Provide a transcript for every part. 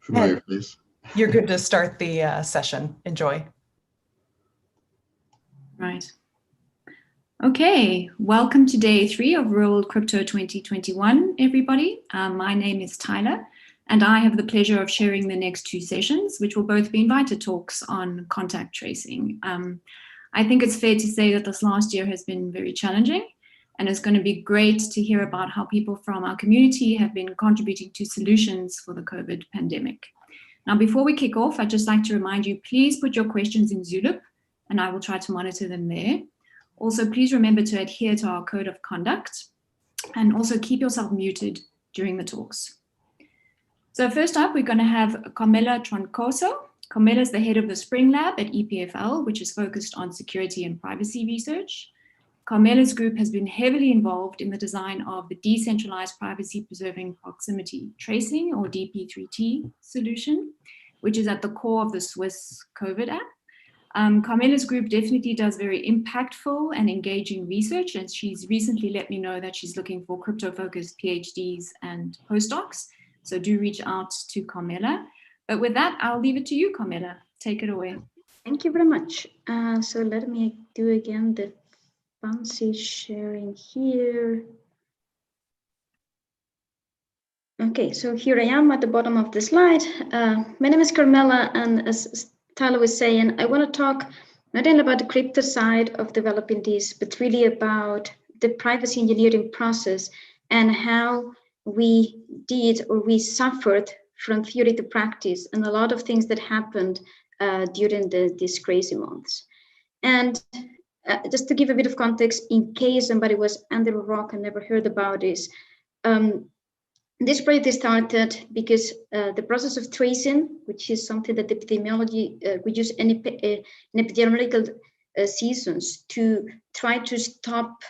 familiar face. You're good to start the session. Enjoy. Right. Okay, welcome to day 3 of World Crypto 2021, everybody. My name is Tyler, and I have the pleasure of sharing the next 2 sessions, which will both be invited talks on contact tracing. I think it's fair to say that this last year has been very challenging, and it's going to be great to hear about how people from our community have been contributing to solutions for the COVID pandemic. Now, before we kick off, I'd just like to remind you, please put your questions in Zulip, and I will try to monitor them there. Also, please remember to adhere to our code of conduct, and also keep yourself muted during the talks. So first up, we're going to have Carmela Troncoso. Carmela is the head of the Spring Lab at EPFL, which is focused on security and privacy research. Carmela's group has been heavily involved in the design of the Decentralized Privacy Preserving Proximity Tracing, or DP3T solution, which is at the core of the Swiss COVID app. Carmela's group definitely does very impactful and engaging research, and she's recently let me know that she's looking for crypto-focused PhDs and postdocs. So do reach out to Carmela. But with that, I'll leave it to you, Carmela. Take it away. Thank you very much. So let me do again the fancy sharing here. Okay, so here I am at the bottom of the slide. My name is Carmela, and as Tyler was saying, I want to talk not only about the crypto side of developing this, but really about the privacy engineering process and how we did or we suffered from theory to practice and a lot of things that happened during these crazy months. And just to give a bit of context, in case somebody was under a rock and never heard about this, this project started because the process of tracing, which is something that epidemiology, we use in epidemiological seasons to try to stop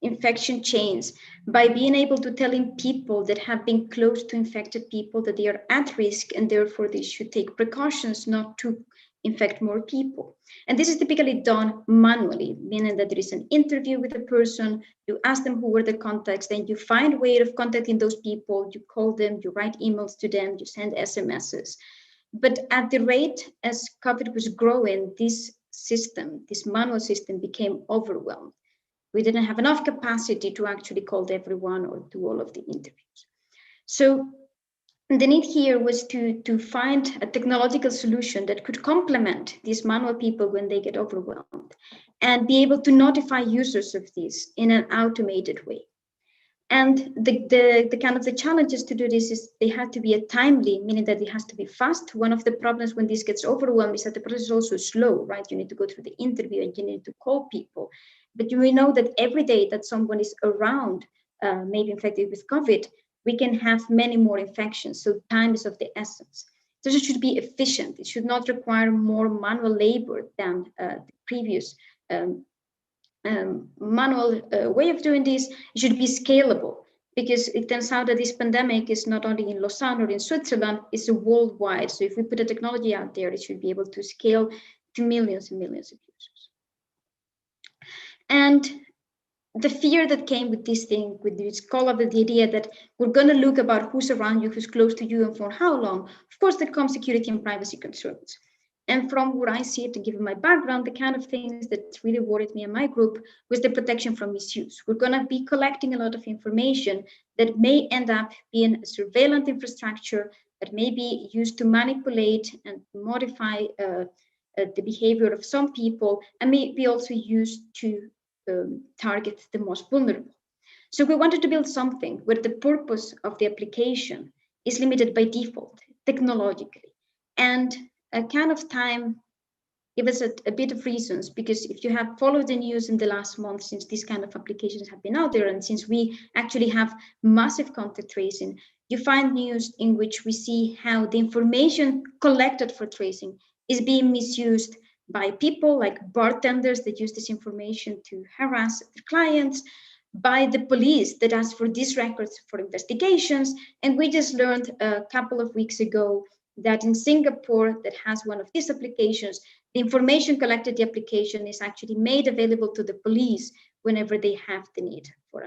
infection chains by being able to telling people that have been close to infected people that they are at risk and therefore they should take precautions not to infect more people. And this is typically done manually, meaning that there is an interview with a person, you ask them who were the contacts, then you find a way of contacting those people, you call them, you write emails to them, you send SMSs. But at the rate as COVID was growing, this system, this manual system became overwhelmed. We didn't have enough capacity to actually call everyone or do all of the interviews. So the need here was to find a technological solution that could complement these manual people when they get overwhelmed and be able to notify users of this in an automated way. And the kind of the challenges to do this is they have to be a timely, meaning that it has to be fast. One of the problems when this gets overwhelmed is that the process is also slow, right? You need to go through the interview and you need to call people. But we know that every day that someone is around, maybe infected with COVID, we can have many more infections. So time is of the essence. So it should be efficient. It should not require more manual labor than the previous manual way of doing this. It should be scalable because it turns out that this pandemic is not only in Lausanne or in Switzerland, it's worldwide. So if we put a technology out there, it should be able to scale to millions and millions of users. And the fear that came with this thing, with this call of the idea that we're going to look about who's around you, who's close to you, and for how long, of course, there come security and privacy concerns. And from what I see it, and given my background, the kind of things that really worried me and my group was the protection from misuse. We're going to be collecting a lot of information that may end up being a surveillance infrastructure that may be used to manipulate and modify the behavior of some people, and may be also used to target the most vulnerable. So we wanted to build something where the purpose of the application is limited by default, technologically, and a kind of time give us a bit of reasons, because if you have followed the news in the last month since these kind of applications have been out there, and since we actually have massive contact tracing, you find news in which we see how the information collected for tracing is being misused by people like bartenders that use this information to harass their clients, by the police that ask for these records for investigations. And we just learned a couple of weeks ago that in Singapore, that has one of these applications, the information collected in the application is actually made available to the police whenever they have the need for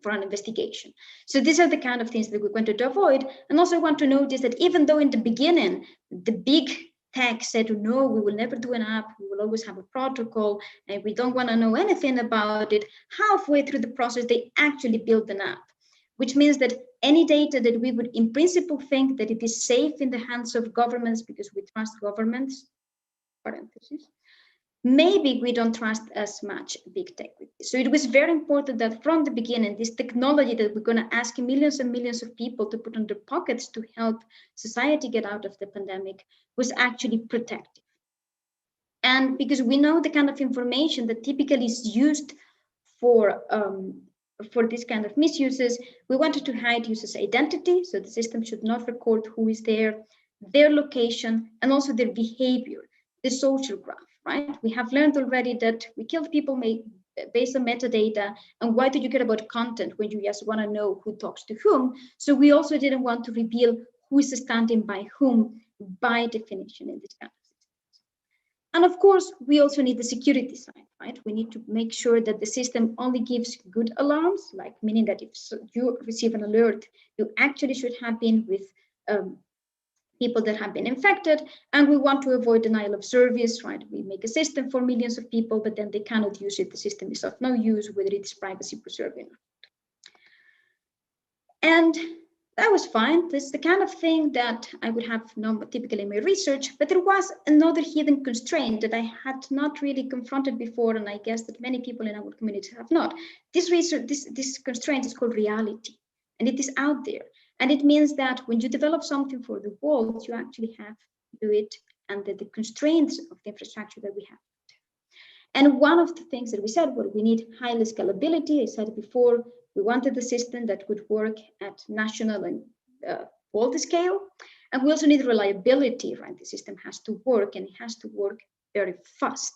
for an investigation. So these are the kind of things that we wanted to avoid. And also want to notice that even though in the beginning, the big tech said, no, we will never do an app, we will always have a protocol, and we don't want to know anything about it, halfway through the process, they actually built an app, which means that any data that we would in principle think that it is safe in the hands of governments because we trust governments, parentheses, maybe we don't trust as much big tech with this. So it was very important that from the beginning, this technology that we're going to ask millions and millions of people to put on their pockets to help society get out of the pandemic was actually protected. And because we know the kind of information that typically is used for this kind of misuses, we wanted to hide users' identity, so the system should not record who is there, their location, and also their behavior, the social graph, right? We have learned already that we killed people based on metadata, and why do you care about content when you just want to know who talks to whom? So we also didn't want to reveal who is standing by whom by definition in this kind of systems. And of course, we also need the security side, right? We need to make sure that the system only gives good alarms, like meaning that if you receive an alert, you actually should have been with people that have been infected, and we want to avoid denial of service, right? We make a system for millions of people, but then they cannot use it. The system is of no use, whether it's privacy preserving. And that was fine. This is the kind of thing that I would have known typically in my research, but there was another hidden constraint that I had not really confronted before, and I guess that many people in our community have not. This constraint is called reality, and it is out there. And it means that when you develop something for the world, you actually have to do it under the constraints of the infrastructure that we have. And one of the things that we said, well, we need high scalability. I said before, we wanted a system that would work at national and world scale. And we also need reliability, right? The system has to work, and it has to work very fast.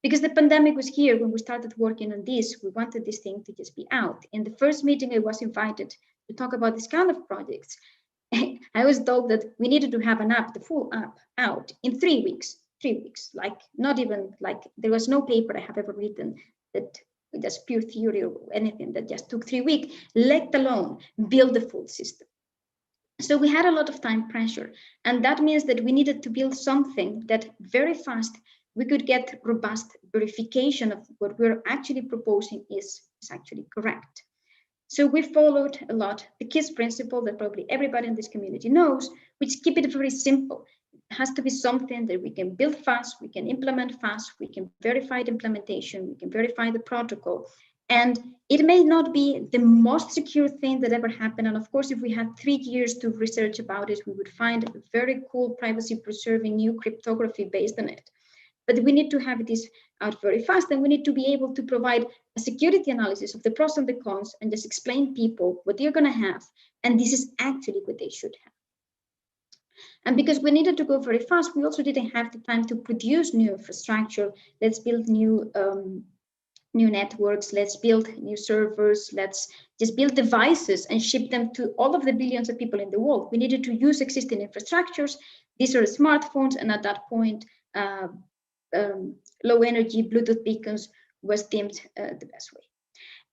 Because the pandemic was here when we started working on this, we wanted this thing to just be out. In the first meeting, I was invited to talk about this kind of projects. I was told that we needed to have an app, the full app, out in 3 weeks. 3 weeks, like not even like there was no paper I have ever written that just pure theory or anything that just took 3 weeks, let alone build the full system. So we had a lot of time pressure, and that means that we needed to build something that very fast we could get robust verification of what we're actually proposing is actually correct. So we followed a lot the KISS principle that probably everybody in this community knows, which keep it very simple. It has to be something that we can build fast, we can implement fast, we can verify the implementation, we can verify the protocol. And it may not be the most secure thing that ever happened. And of course, if we had 3 years to research about it, we would find a very cool privacy preserving new cryptography based on it. But we need to have this out very fast, and we need to be able to provide a security analysis of the pros and the cons and just explain people what they're going to have. And this is actually what they should have. And because we needed to go very fast, we also didn't have the time to produce new infrastructure. Let's build new networks, let's build new servers, let's just build devices and ship them to all of the billions of people in the world. We needed to use existing infrastructures. These are smartphones, and at that point, low energy Bluetooth beacons was deemed the best way.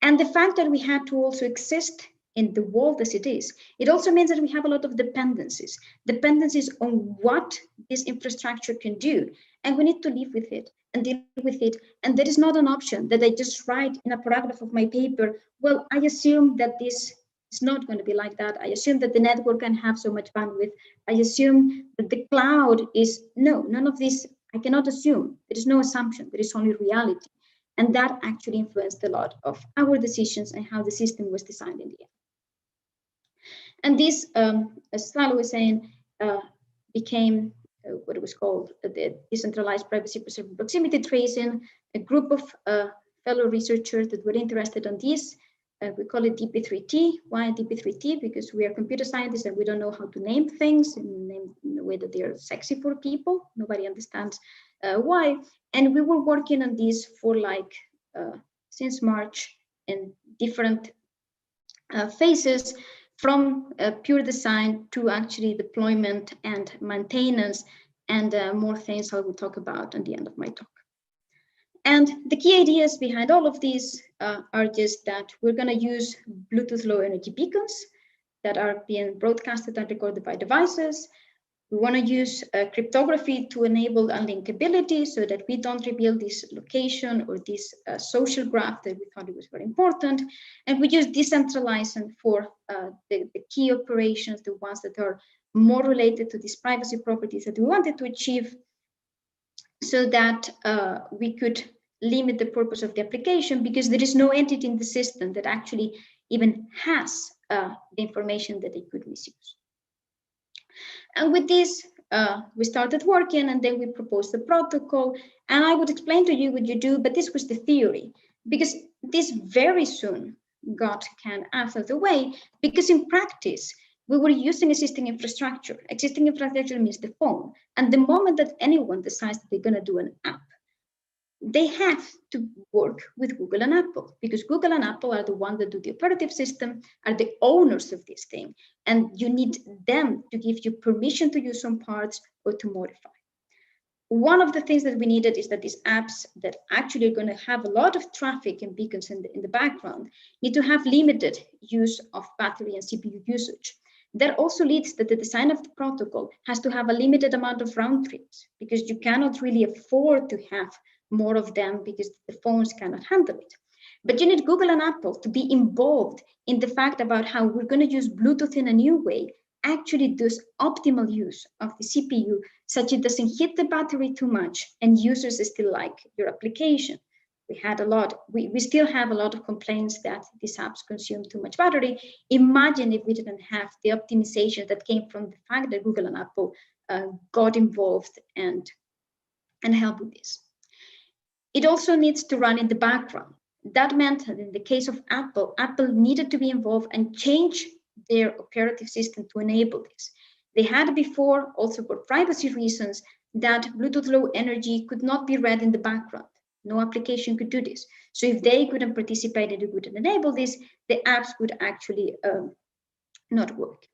And the fact that we had to also exist in the world as it is, it also means that we have a lot of dependencies on what this infrastructure can do. And we need to live with it and deal with it. And there is not an option that I just write in a paragraph of my paper, well, I assume that this is not going to be like that. I assume that the network can have so much bandwidth. I assume that the cloud is, no, none of this. I cannot assume. There is no assumption. There is only reality. And that actually influenced a lot of our decisions and how the system was designed in the end. And this, as Salo was saying, became what it was called the Decentralized Privacy Preserving Proximity Tracing, a group of fellow researchers that were interested in this. We call it DP3T. Why DP3T? Because we are computer scientists and we don't know how to name things in a way that they are sexy for people. Nobody understands why. And we were working on this for like since March in different phases, from pure design to actually deployment and maintenance, and more things I will talk about at the end of my talk. And the key ideas behind all of these are just that we're going to use Bluetooth low energy beacons that are being broadcasted and recorded by devices. We want to use cryptography to enable unlinkability so that we don't reveal this location or this social graph that we thought it was very important. And we use decentralization for the key operations, the ones that are more related to these privacy properties that we wanted to achieve, so that we could limit the purpose of the application, because there is no entity in the system that actually even has the information that they could misuse. And with this, we started working, and then we proposed the protocol. And I would explain to you what you do, but this was the theory, because this very soon got kind of out of the way, because in practice, we were using existing infrastructure. Existing infrastructure means the phone. And the moment that anyone decides that they're going to do an app, they have to work with Google and Apple, because Google and Apple are the ones that do the operating system, are the owners of this thing. And you need them to give you permission to use some parts or to modify. One of the things that we needed is that these apps that actually are going to have a lot of traffic and beacons in the background need to have limited use of battery and CPU usage. That also leads that the design of the protocol has to have a limited amount of round trips, because you cannot really afford to have more of them because the phones cannot handle it. But you need Google and Apple to be involved in the fact about how we're going to use Bluetooth in a new way, actually does optimal use of the CPU, such it doesn't hit the battery too much and users still like your application. We still have a lot of complaints that these apps consume too much battery. Imagine if we didn't have the optimization that came from the fact that Google and Apple got involved and helped with this. It also needs to run in the background. That meant that in the case of Apple, Apple needed to be involved and change their operating system to enable this. They had before, also for privacy reasons, that Bluetooth low energy could not be read in the background. No application could do this. So if they couldn't participate and they couldn't enable this, the apps would actually not work.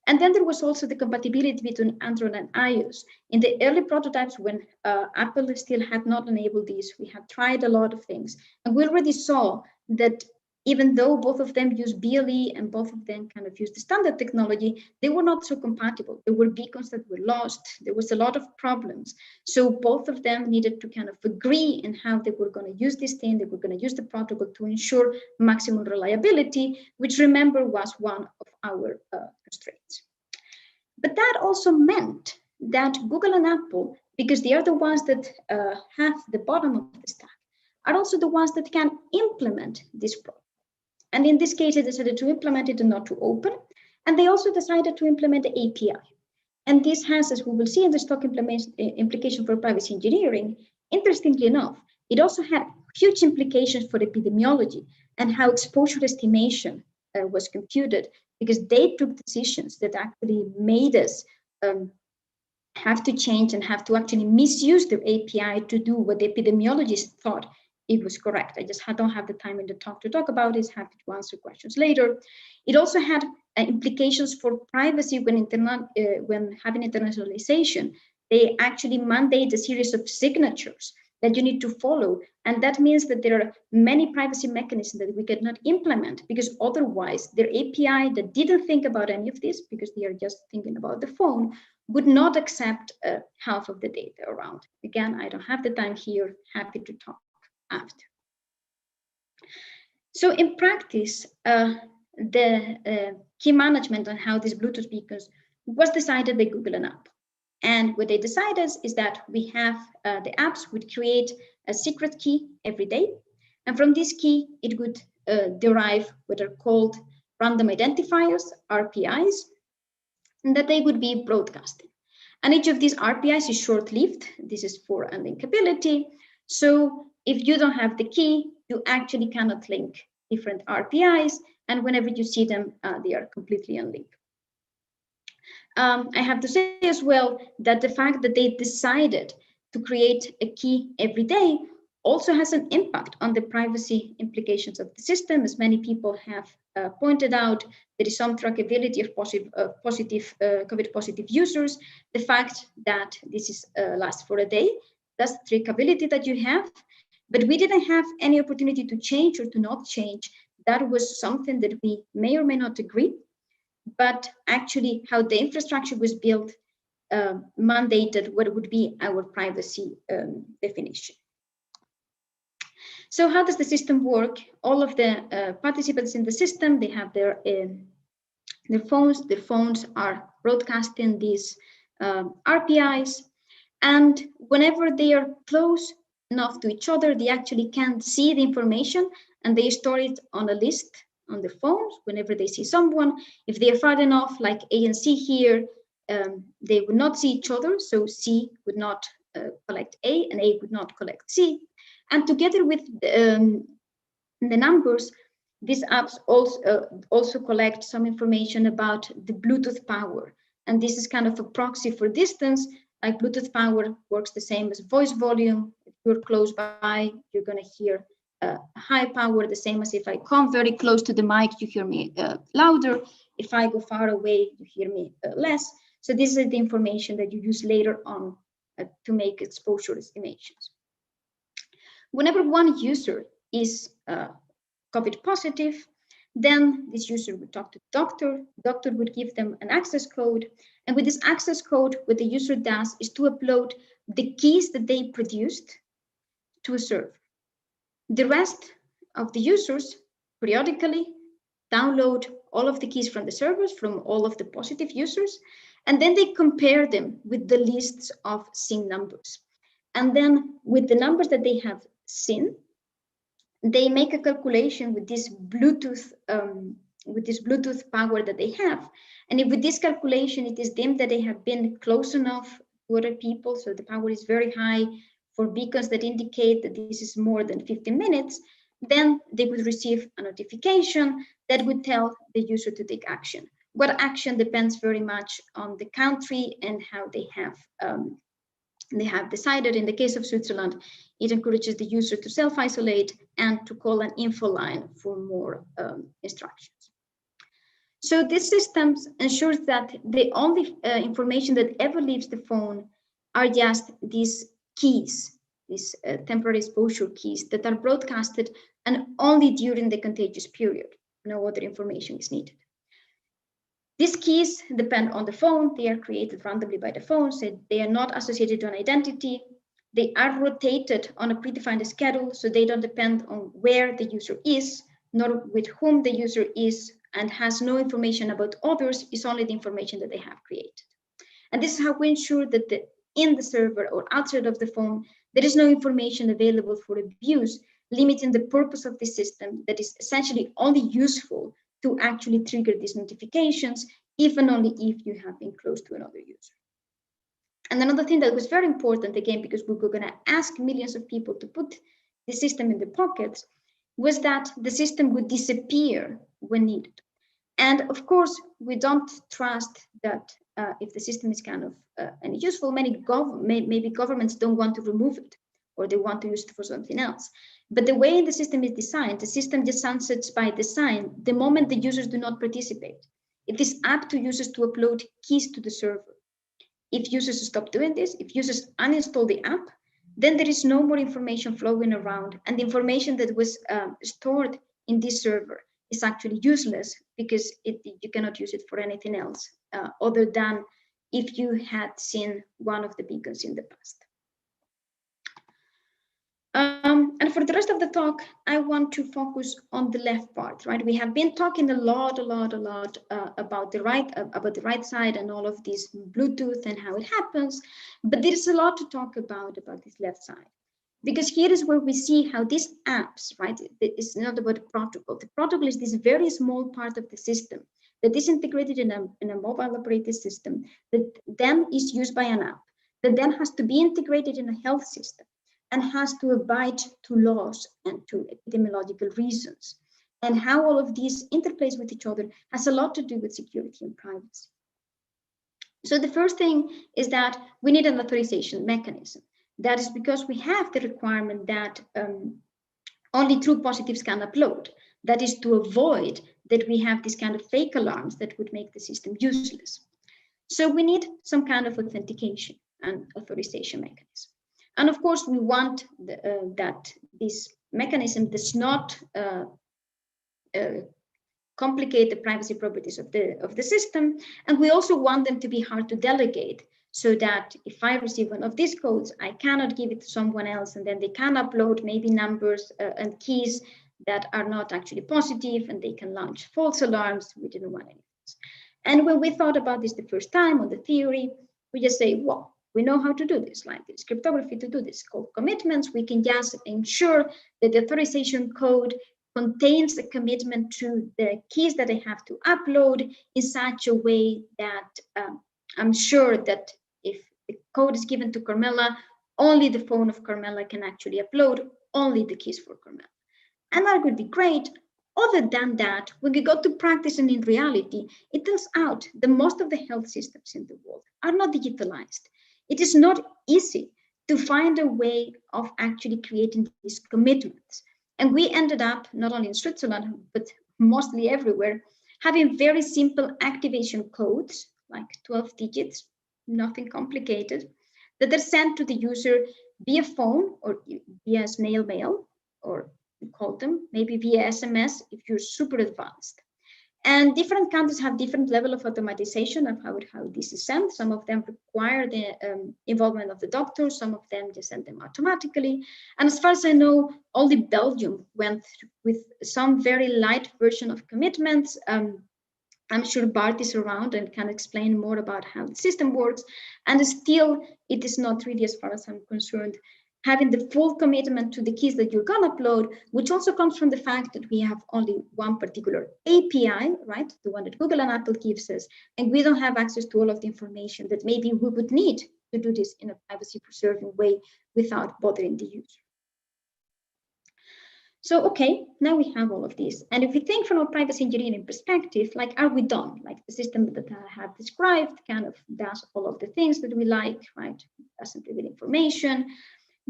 And then there was also the compatibility between Android and iOS. In the early prototypes, when Apple still had not enabled this, we had tried a lot of things. And we already saw that even though both of them use BLE and both of them kind of use the standard technology, they were not so compatible. There were beacons that were lost. There was a lot of problems. So both of them needed to kind of agree in how they were going to use this thing. They were going to use the protocol to ensure maximum reliability, which, remember, was one of our constraints. But that also meant that Google and Apple, because they are the ones that have the bottom of the stack, are also the ones that can implement this protocol. And in this case, they decided to implement it and not to open. And they also decided to implement the API. And this has, as we will see in the stock implication for privacy engineering, interestingly enough, it also had huge implications for epidemiology and how exposure estimation was computed, because they took decisions that actually made us have to change and have to actually misuse the API to do what the epidemiologists thought it was correct. I just don't have the time in the talk to talk about it. Happy to answer questions later. It also had implications for privacy when having internationalization. They actually mandate a series of signatures that you need to follow. And that means that there are many privacy mechanisms that we cannot implement, because otherwise their API that didn't think about any of this, because they are just thinking about the phone, would not accept half of the data around. Again, I don't have the time here. Happy to talk after. So in practice, the key management on how these Bluetooth beacons was decided by Google and Apple. And what they decided is that we have the apps would create a secret key every day. And from this key, it would derive what are called random identifiers, RPIs, and that they would be broadcasted. And each of these RPIs is short-lived. This is for unlinkability. So if you don't have the key, you actually cannot link different RPIs. And whenever you see them, they are completely unlinked. I have to say as well that the fact that they decided to create a key every day also has an impact on the privacy implications of the system. As many people have pointed out, there is some trackability of COVID-positive users. The fact that this is lasts for a day, that's the trackability that you have. But we didn't have any opportunity to change or to not change. That was something that we may or may not agree, but actually how the infrastructure was built mandated what would be our privacy definition. So how does the system work? All of the participants in the system, they have their phones. The phones are broadcasting these RPIs, and whenever they are close enough to each other, they actually can see the information, and they store it on a list on their phones. Whenever they see someone, if they are far enough, like A and C here, they would not see each other, so C would not collect A, and A would not collect C. And together with the numbers, these apps also collect some information about the Bluetooth power. And this is kind of a proxy for distance. Like Bluetooth power works the same as voice volume. If you're close by, you're going to hear high power, the same as if I come very close to the mic, you hear me louder. If I go far away, you hear me less. So this is the information that you use later on to make exposure estimations. Whenever one user is COVID positive, then this user would talk to the doctor. The doctor would give them an access code. And with this access code, what the user does is to upload the keys that they produced to a server. The rest of the users periodically download all of the keys from the servers, from all of the positive users, and then they compare them with the lists of SIN numbers. And then with the numbers that they have seen, they make a calculation with this Bluetooth power that they have. And if with this calculation, it is deemed that they have been close enough to other people, so the power is very high for beacons that indicate that this is more than 15 minutes, then they would receive a notification that would tell the user to take action. What action depends very much on the country and how they have decided. In the case of Switzerland, it encourages the user to self-isolate and to call an info line for more instructions. So this system ensures that the only information that ever leaves the phone are just these keys, these temporary exposure keys that are broadcasted, and only during the contagious period. No other information is needed. These keys depend on the phone. They are created randomly by the phone, so they are not associated to an identity. They are rotated on a predefined schedule, so they don't depend on where the user is, nor with whom the user is, and has no information about others. It's only the information that they have created. And this is how we ensure that in the server or outside of the phone, there is no information available for abuse, limiting the purpose of the system that is essentially only useful to actually trigger these notifications, if and only if you have been close to another user. And another thing that was very important, again, because we were going to ask millions of people to put the system in their pockets, was that the system would disappear when needed. And of course, we don't trust that if the system is kind of useful, maybe governments don't want to remove it, or they want to use it for something else. But the way the system is designed, the system just sunsets by design the moment the users do not participate. It is up to users to upload keys to the server. If users stop doing this, if users uninstall the app, then there is no more information flowing around, and the information that was stored in this server is actually useless, because you cannot use it for anything else other than if you had seen one of the beacons in the past. And for the rest of the talk, I want to focus on the left part, right? We have been talking a lot about the right side and all of this Bluetooth and how it happens, but there is a lot to talk about this left side, because here is where we see how these apps, right? It's not about the protocol. The protocol is this very small part of the system that is integrated in a mobile operating system that then is used by an app that then has to be integrated in a health system and has to abide to laws and to epidemiological reasons. And how all of these interplays with each other has a lot to do with security and privacy. So the first thing is that we need an authorization mechanism. That is because we have the requirement that only true positives can upload. That is to avoid that we have these kind of fake alarms that would make the system useless. So we need some kind of authentication and authorization mechanism. And of course, we want that this mechanism does not complicate the privacy properties of the system. And we also want them to be hard to delegate, so that if I receive one of these codes, I cannot give it to someone else, and then they can upload maybe numbers and keys that are not actually positive, and they can launch false alarms. We didn't want any of this. And when we thought about this the first time on the theory, we just say, well, we know how to do this, like there's cryptography to do this, called commitments. We can just ensure that the authorization code contains a commitment to the keys that I have to upload in such a way that I'm sure that if the code is given to Carmela, only the phone of Carmela can actually upload only the keys for Carmela. And that would be great. Other than that, when we go to practice and in reality, it turns out that most of the health systems in the world are not digitalized. It is not easy to find a way of actually creating these commitments. And we ended up, not only in Switzerland, but mostly everywhere, having very simple activation codes, like 12 digits, nothing complicated, that are sent to the user via phone or via snail mail, or you call them, maybe via SMS if you're super advanced. And different countries have different level of automatization of how this is sent. Some of them require the involvement of the doctor. Some of them just send them automatically. And as far as I know, only Belgium went with some very light version of commitments. I'm sure Bart is around and can explain more about how the system works. And still, it is not really, as far as I'm concerned, having the full commitment to the keys that you're going to upload, which also comes from the fact that we have only one particular API, right? The one that Google and Apple gives us, and we don't have access to all of the information that maybe we would need to do this in a privacy-preserving way without bothering the user. So, okay, now we have all of this. And if we think from a privacy engineering perspective, like, are we done? Like the system that I have described kind of does all of the things that we like, right? Doesn't reveal information.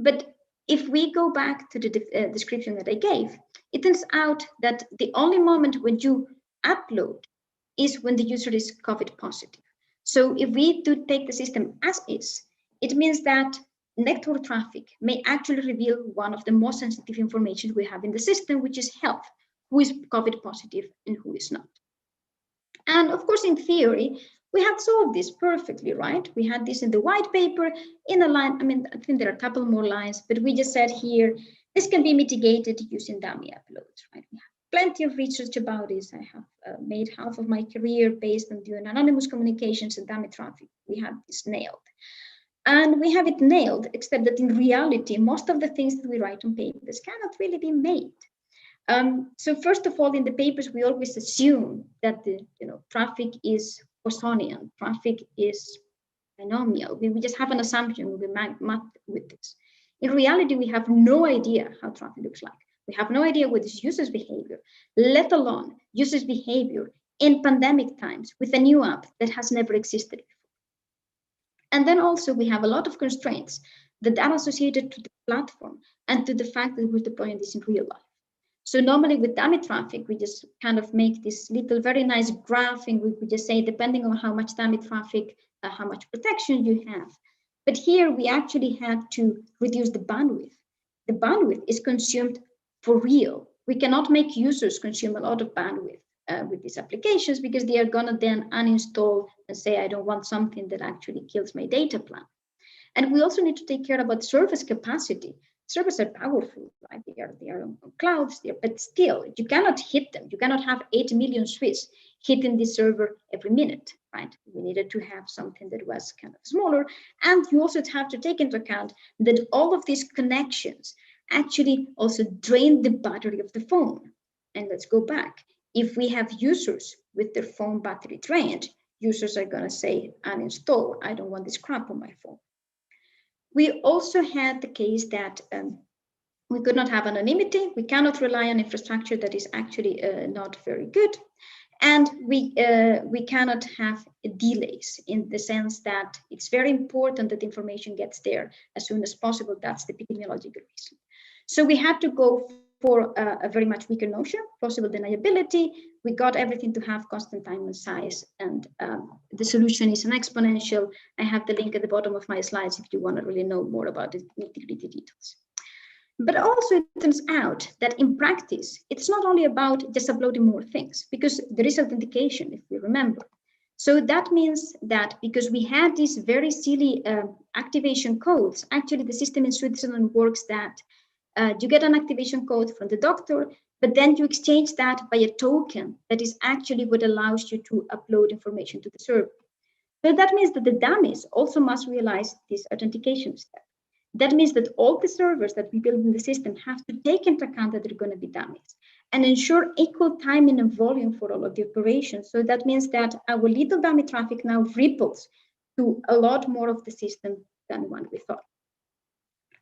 But if we go back to the description that I gave, it turns out that the only moment when you upload is when the user is COVID positive. So if we do take the system as is, it means that network traffic may actually reveal one of the most sensitive information we have in the system, which is health, who is COVID positive and who is not. And of course, in theory, we had solved this perfectly, right? We had this in the white paper in a line. I mean, I think there are a couple more lines, but we just said here, this can be mitigated using dummy uploads, right? We have plenty of research about this. I have made half of my career based on doing anonymous communications and dummy traffic. We have this nailed. And we have it nailed, except that in reality, most of the things that we write on papers cannot really be made. So first of all, in the papers, we always assume that the traffic is Poissonian, traffic is binomial. We just have an assumption, we math with this. In reality, we have no idea how traffic looks like. We have no idea what is users' behavior, let alone users' behavior in pandemic times with a new app that has never existed before. And then also we have a lot of constraints that are associated to the platform and to the fact that we're deploying this in real life. So normally with dummy traffic, we just kind of make this little very nice graph, and we just say, depending on how much dummy traffic, how much protection you have. But here we actually had to reduce the bandwidth. The bandwidth is consumed for real. We cannot make users consume a lot of bandwidth with these applications, because they are gonna then uninstall and say, I don't want something that actually kills my data plan. And we also need to take care about service capacity. Servers are powerful, right? They are on clouds, but still, you cannot hit them. You cannot have 8 million Swiss hitting this server every minute, right? We needed to have something that was kind of smaller. And you also have to take into account that all of these connections actually also drain the battery of the phone. And let's go back. If we have users with their phone battery drained, users are going to say, uninstall, I don't want this crap on my phone. We also had the case that we could not have anonymity. We cannot rely on infrastructure that is actually not very good. And we cannot have delays, in the sense that it's very important that information gets there as soon as possible. That's the epidemiological reason. So we had to go for a very much weaker notion, plausible deniability. We got everything to have constant time and size, and the solution is an exponential. I have the link at the bottom of my slides if you want to really know more about the nitty-gritty details. But also it turns out that in practice, it's not only about just uploading more things, because there is authentication, if we remember. So that means that because we had these very silly activation codes, actually the system in Switzerland works that you get an activation code from the doctor, but then you exchange that by a token that is actually what allows you to upload information to the server. So that means that the dummies also must realize this authentication step. That means that all the servers that we build in the system have to take into account that they're going to be dummies and ensure equal timing and volume for all of the operations. So that means that our little dummy traffic now ripples to a lot more of the system than what we thought.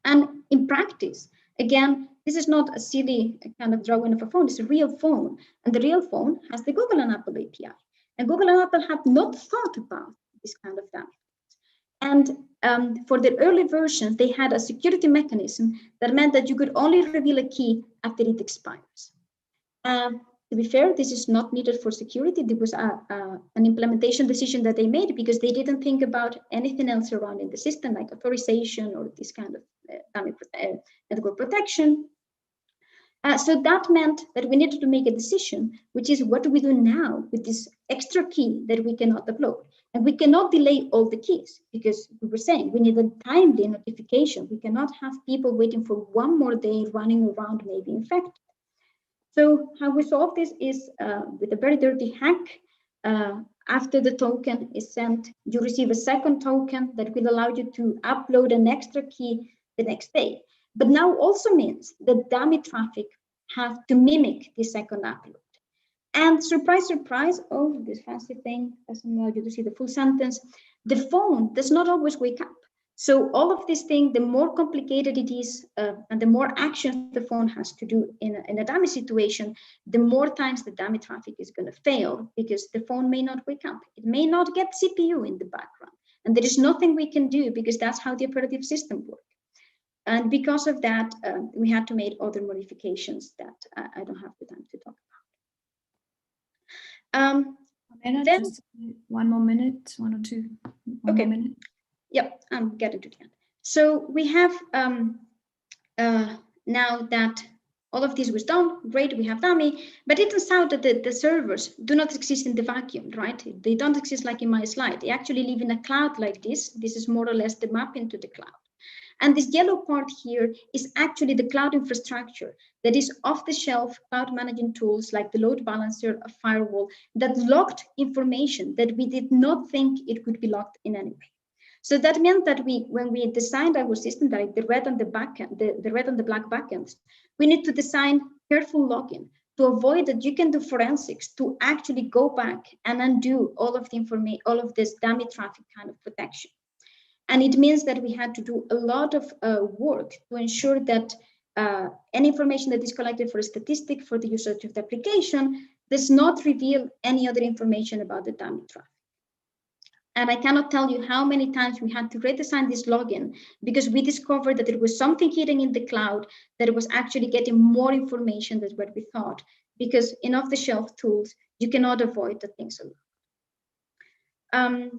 And in practice, again, this is not a silly kind of drawing of a phone, it's a real phone. And the real phone has the Google and Apple API. And Google and Apple have not thought about this kind of dummy. And for the early versions, they had a security mechanism that meant that you could only reveal a key after it expires. To be fair, this is not needed for security. There was an implementation decision that they made because they didn't think about anything else around in the system, like authorization or this kind of network protection. So that meant that we needed to make a decision, which is what do we do now with this extra key that we cannot upload? And we cannot delay all the keys because we were saying we need a timely notification. We cannot have people waiting for one more day running around maybe infected. So how we solve this is with a very dirty hack. After the token is sent, you receive a second token that will allow you to upload an extra key the next day. But now also means that dummy traffic have to mimic the second upload. And surprise, surprise, oh, this fancy thing doesn't allow you to see the full sentence. The phone does not always wake up. So all of these things, the more complicated it is and the more actions the phone has to do in a dummy situation, the more times the dummy traffic is going to fail because the phone may not wake up. It may not get CPU in the background. And there is nothing we can do because that's how the operative system works. And because of that, we had to make other modifications that I don't have the time to talk about. Then, just one more minute, one or two. One more minute. Yep, I'm getting to the end. So we have now that all of this was done, great, we have dummy, but it turns out that the servers do not exist in the vacuum, right? They don't exist like in my slide. They actually live in a cloud like this. This is more or less the mapping to the cloud. And this yellow part here is actually the cloud infrastructure that is off-the-shelf cloud managing tools like the load balancer, a firewall that locked information that we did not think it could be locked in any way. So that meant that when we designed our system, like the red and the backend, the red and the black backends, we need to design careful login to avoid that you can do forensics to actually go back and undo all of the information, all of this dummy traffic kind of protection. And it means that we had to do a lot of work to ensure that any information that is collected for a statistic for the usage of the application does not reveal any other information about the dummy traffic. And I cannot tell you how many times we had to redesign this login because we discovered that there was something hidden in the cloud that was actually getting more information than what we thought. Because in off-the-shelf tools, you cannot avoid the things a lot.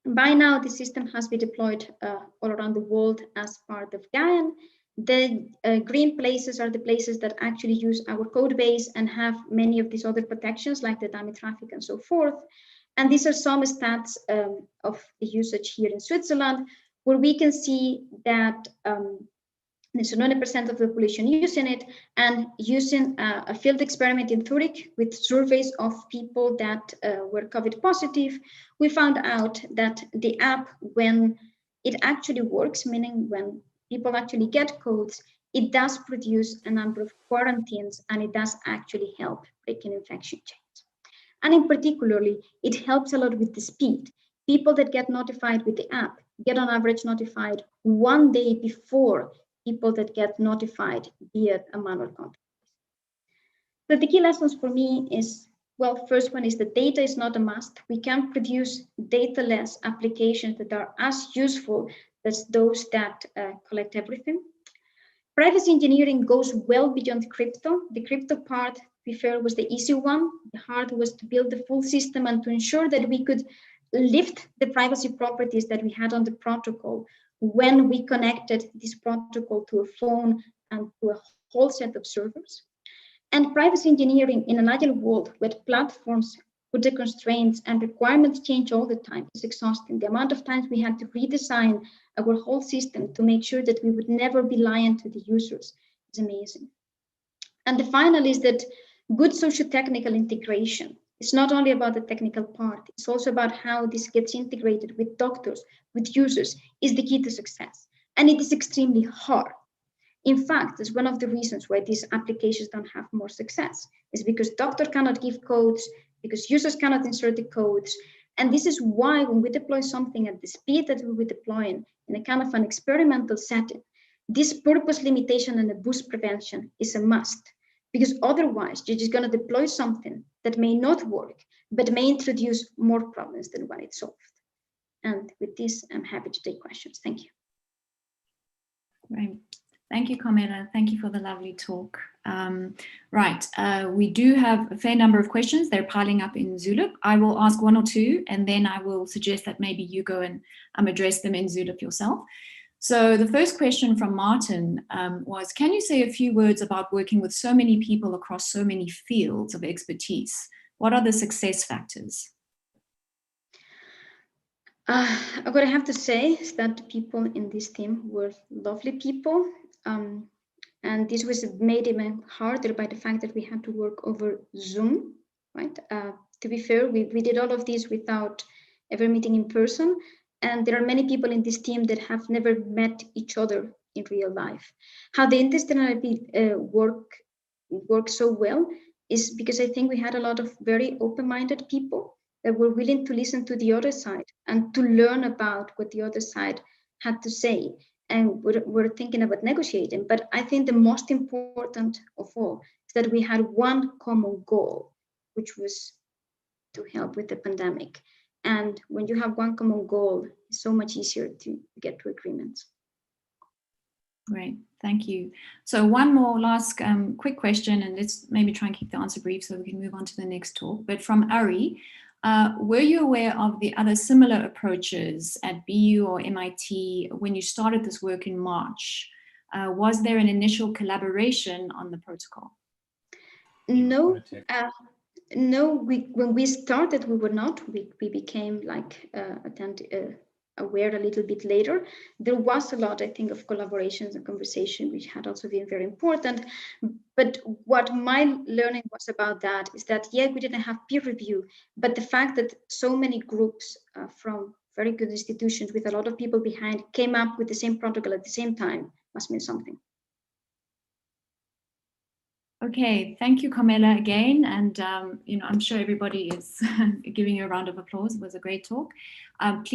By now, the system has been deployed all around the world as part of GAIAN. The green places are the places that actually use our code base and have many of these other protections like the dummy traffic and so forth. And these are some stats of the usage here in Switzerland, where we can see that there's 90% of the population using it, and using a field experiment in Zurich with surveys of people that were COVID positive, we found out that the app, when it actually works, meaning when people actually get codes, it does produce a number of quarantines, and it does actually help breaking infection chains. And in particularly, it helps a lot with the speed. People that get notified with the app get on average notified 1 day before people that get notified via a manual contact. So the key lessons for me is, well, first one is that data is not a must. We can produce data-less applications that are as useful as those that collect everything. Privacy engineering goes well beyond crypto. The crypto part, to be fair, was the easy one. The hard was to build the full system and to ensure that we could lift the privacy properties that we had on the protocol when we connected this protocol to a phone and to a whole set of servers. And privacy engineering in an agile world where platforms put the constraints and requirements change all the time is exhausting. The amount of times we had to redesign our whole system to make sure that we would never be lying to the users is amazing. And the final is that good socio-technical integration. It's not only about the technical part, it's also about how this gets integrated with doctors, with users, is the key to success. And it is extremely hard. In fact, it's one of the reasons why these applications don't have more success, is because doctors cannot give codes, because users cannot insert the codes. And this is why when we deploy something at the speed that we will deploy in a kind of an experimental setting, this purpose limitation and abuse prevention is a must, because otherwise you're just going to deploy something that may not work, but may introduce more problems than what it solved. And with this, I'm happy to take questions. Thank you. Right. Thank you, Carmela. Thank you for the lovely talk. We do have a fair number of questions. They're piling up in Zulip. I will ask one or two, and then I will suggest that maybe you go and address them in Zulip yourself. So the first question from Martin was, can you say a few words about working with so many people across so many fields of expertise? What are the success factors? What I have to say is that the people in this team were lovely people. And this was made even harder by the fact that we had to work over Zoom, right? To be fair, we did all of this without ever meeting in person. And there are many people in this team that have never met each other in real life. How the interdisciplinary work so well is because I think we had a lot of very open-minded people that were willing to listen to the other side and to learn about what the other side had to say. And we're thinking about negotiating. But I think the most important of all is that we had one common goal, which was to help with the pandemic. And when you have one common goal, it's so much easier to get to agreements. Great, thank you. So one more last quick question, and let's maybe try and keep the answer brief so we can move on to the next talk. But from Ari, were you aware of the other similar approaches at BU or MIT when you started this work in March? Was there an initial collaboration on the protocol? No. No, when we started, we were not. We became like aware a little bit later. There was a lot, I think, of collaborations and conversation, which had also been very important. But what my learning was about that is that, yeah, we didn't have peer review, but the fact that so many groups from very good institutions with a lot of people behind came up with the same protocol at the same time must mean something. Okay, thank you, Carmela, again. And I'm sure everybody is giving you a round of applause. It was a great talk. Please